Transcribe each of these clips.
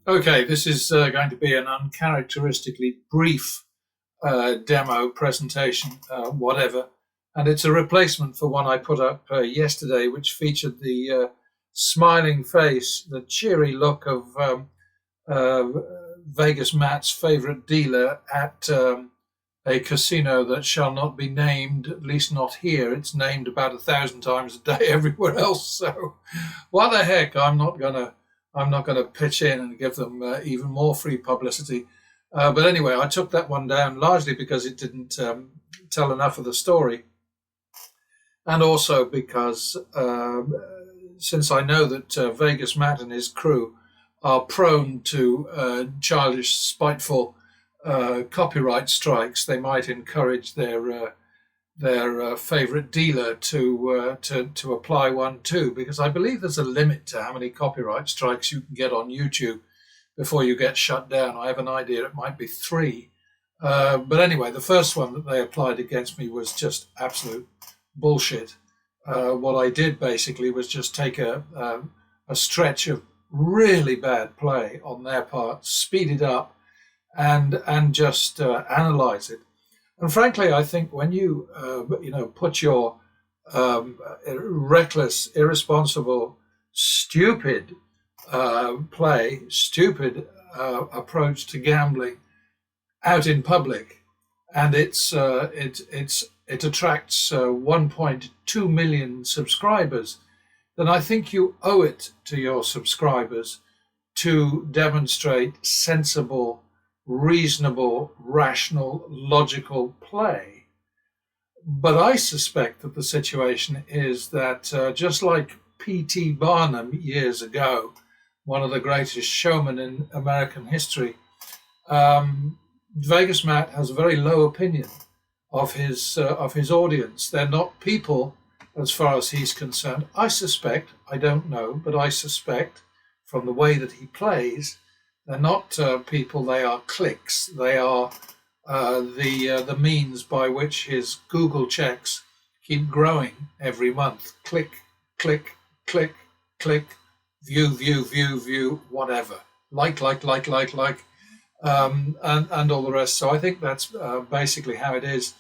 Okay, this is going to be an uncharacteristically brief demo presentation, whatever. And it's a replacement for one I put up yesterday, which featured the smiling face, the cheery look of uh, Vegas Matt's favorite dealer at a casino that shall not be named, at least not here. It's named about 1,000 times a day everywhere else. So, what the heck? I'm not gonna pitch in and give them even more free publicity. But anyway, I took that one down largely because it didn't tell enough of the story, and also because since I know that Vegas Matt and his crew are prone to childish, spiteful copyright strikes, they might encourage their favorite dealer to apply one too, because I believe there's a limit to how many copyright strikes you can get on YouTube before you get shut down. I have an idea it might be three. But anyway, the first one that they applied against me was just absolute bullshit. What I did basically was just take a stretch of really bad play on their part, speed it up, and just analyze it. And frankly, I think when you put your reckless, irresponsible, stupid stupid approach to gambling out in public, and it attracts 1.2 million subscribers, then I think you owe it to your subscribers to demonstrate sensible, reasonable, rational, logical play. But I suspect that the situation is that just like P.T. Barnum years ago, one of the greatest showmen in American history, Vegas Matt has a very low opinion of his audience. They're not people, as far as he's concerned. I suspect, I don't know, but I suspect from the way that he plays, they're not people. They are clicks. They are the means by which his Google checks keep growing every month. Click, click, click, click, view, whatever. Like, and all the rest. So I think that's basically how it is.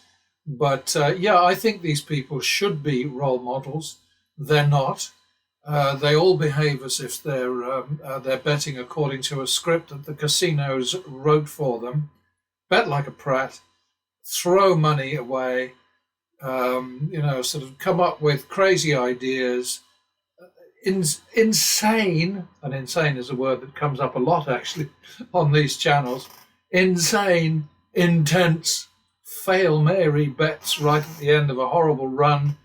But yeah, I think these people should be role models. They're not. They all behave as if they're betting according to a script that the casinos wrote for them. Bet like a prat, throw money away, sort of come up with crazy ideas, insane, and insane is a word that comes up a lot actually on these channels, insane, intense, fail Mary bets right at the end of a horrible run.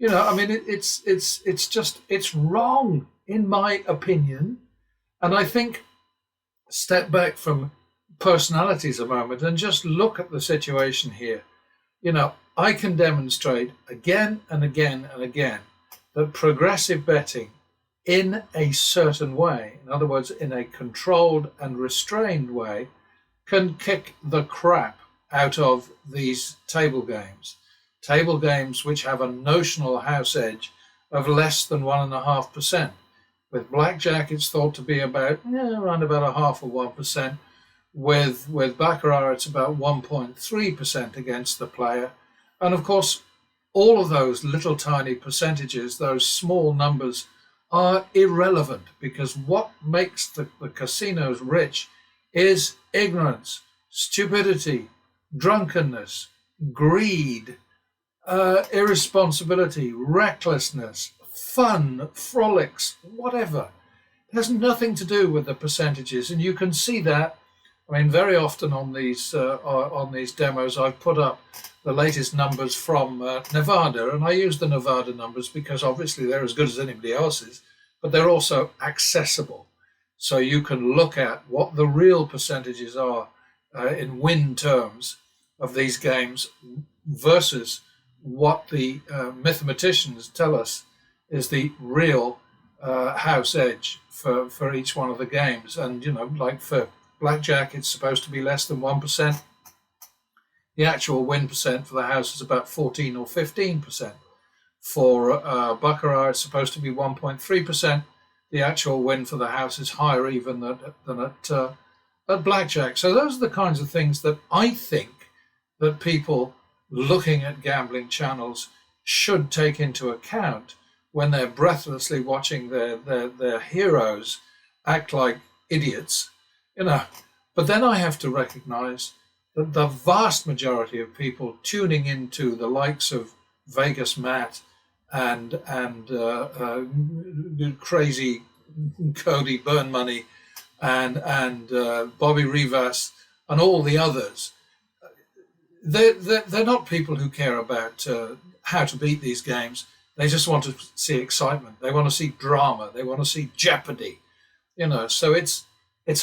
I mean, it's wrong in my opinion. And I think step back from personalities a moment and just look at the situation here. I can demonstrate again and again and again that progressive betting in a certain way, in other words, in a controlled and restrained way, can kick the crap out of these table games. Table games which have a notional house edge of less than 1.5%. With blackjack, it's thought to be about around about a half of 1%. With baccarat, it's about 1.3% against the player. And of course, all of those little tiny percentages, those small numbers, are irrelevant, because what makes the casinos rich is ignorance, stupidity, drunkenness, greed, irresponsibility, recklessness, fun, frolics, whatever. It has nothing to do with the percentages, and you can see that. I mean, very often on these demos, I've put up the latest numbers from Nevada, and I use the Nevada numbers because obviously they're as good as anybody else's, but they're also accessible, so you can look at what the real percentages are in win terms of these games versus what the mathematicians tell us is the real house edge for each one of the games. And like for blackjack, it's supposed to be less than 1%. The actual win percent for the house is about 14 or 15%. For baccarat, it's supposed to be 1.3%. the actual win for the house is higher even than at blackjack. So those are the kinds of things that I think that people looking at gambling channels should take into account when they're breathlessly watching their heroes act like idiots, you know. But then I have to recognize that the vast majority of people tuning into the likes of Vegas Matt and crazy Cody Burn Money and Bobby Rivas and all the others, they're not people who care about how to beat these games. They just want to see excitement. They want to see drama. They want to see jeopardy. You know, so it's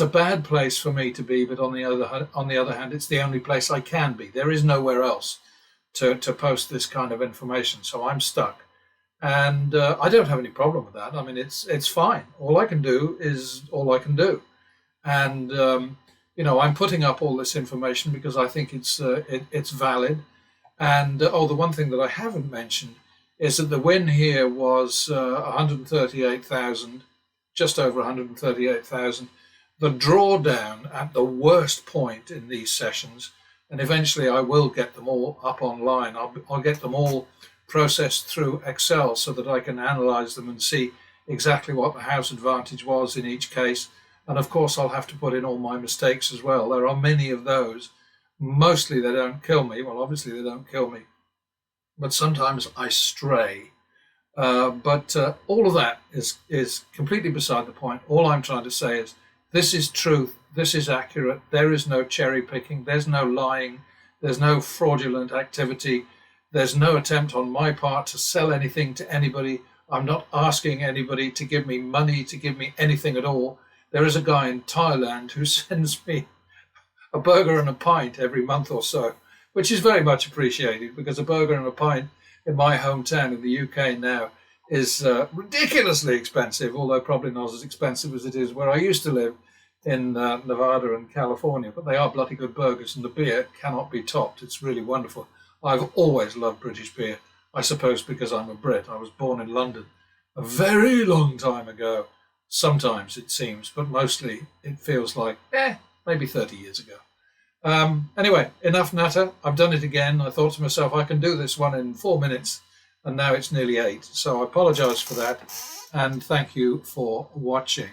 a bad place for me to be. But on the other hand, it's the only place I can be. There is nowhere else to post this kind of information. So I'm stuck, and I don't have any problem with that. I mean, it's fine. All I can do is all I can do, and you know, I'm putting up all this information because I think it's valid. And the one thing that I haven't mentioned is that the win here was 138,000, just over 138,000. The drawdown at the worst point in these sessions, and eventually I will get them all up online. I'll get them all processed through Excel so that I can analyze them and see exactly what the house advantage was in each case. And of course, I'll have to put in all my mistakes as well. There are many of those. Mostly they don't kill me. Well, obviously they don't kill me, but sometimes I stray. But all of that is completely beside the point. All I'm trying to say is this is truth. This is accurate. There is no cherry picking. There's no lying. There's no fraudulent activity. There's no attempt on my part to sell anything to anybody. I'm not asking anybody to give me money, to give me anything at all. There is a guy in Thailand who sends me a burger and a pint every month or so, which is very much appreciated, because a burger and a pint in my hometown in the UK now is ridiculously expensive, although probably not as expensive as it is where I used to live in Nevada and California. But they are bloody good burgers, and the beer cannot be topped. It's really wonderful. I've always loved British beer, I suppose because I'm a Brit. I was born in London a very long time ago. Sometimes it seems, but mostly it feels like, maybe 30 years ago. Anyway, enough natter. I've done it again. I thought to myself, I can do this one in 4 minutes, and now it's nearly 8. So I apologize for that, and thank you for watching.